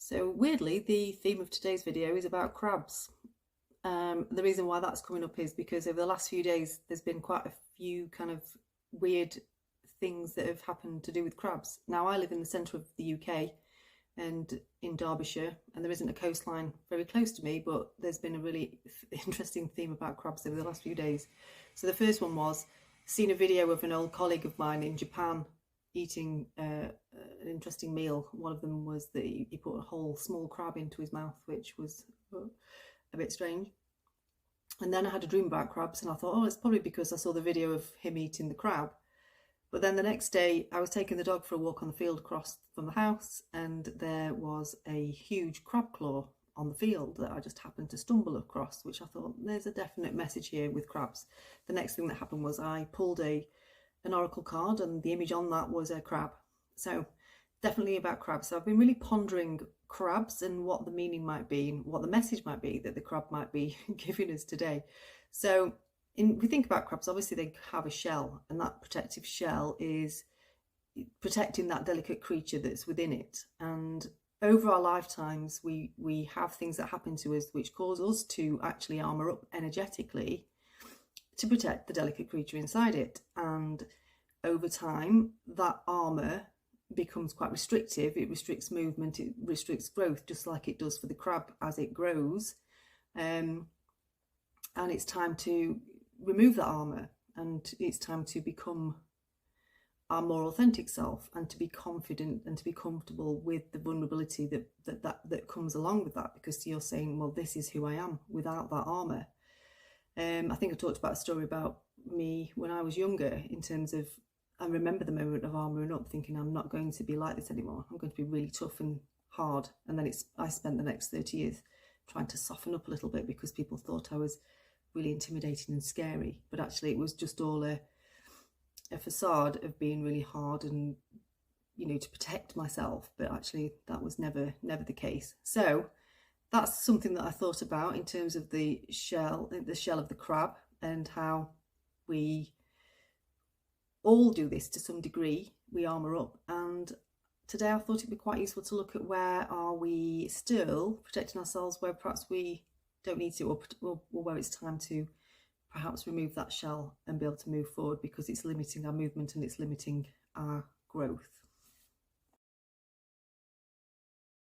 So weirdly, the theme of today's video is about crabs. The reason why that's coming up is because over the last few days, there's been quite a few kind of weird things that have happened to do with crabs. Now, I live in the centre of the UK and in Derbyshire, and there isn't a coastline very close to me, but there's been a really interesting theme about crabs over the last few days. So the first one was, seen a video of an old colleague of mine in Japan eating an interesting meal. One of them was that he put a whole small crab into his mouth, which was a bit strange. And then I had a dream about crabs, and I thought, oh, it's probably because I saw the video of him eating the crab. But then the next day I was taking the dog for a walk on the field across from the house, and there was a huge crab claw on the field that I just happened to stumble across, which I thought, there's a definite message here with crabs. The next thing that happened was I pulled an oracle card, and the image on that was a crab. So definitely about crabs. So I've been really pondering crabs and what the meaning might be and what the message might be that the crab might be giving us today. So we think about crabs, obviously they have a shell, and that protective shell is protecting that delicate creature that's within it. And over our lifetimes, we have things that happen to us which cause us to actually armour up energetically to protect the delicate creature inside it. And over time, that armour becomes quite restrictive. It restricts movement, it restricts growth, just like it does for the crab as it grows. And it's time to remove that armour, and it's time to become our more authentic self, and to be confident and to be comfortable with the vulnerability that comes along with that, because you're saying, well, this is who I am without that armour. I think I talked about a story about me when I was younger, in terms of, I remember the moment of armouring up, thinking I'm not going to be like this anymore. I'm going to be really tough and hard. And then I spent the next 30 years trying to soften up a little bit because people thought I was really intimidating and scary. But actually it was just all a facade of being really hard and, you know, to protect myself. But actually that was never the case. So that's something that I thought about in terms of the shell of the crab, and how we all do this to some degree. We armour up, and today I thought it'd be quite useful to look at where are we still protecting ourselves, where perhaps we don't need to, or where it's time to perhaps remove that shell and be able to move forward, because it's limiting our movement and it's limiting our growth.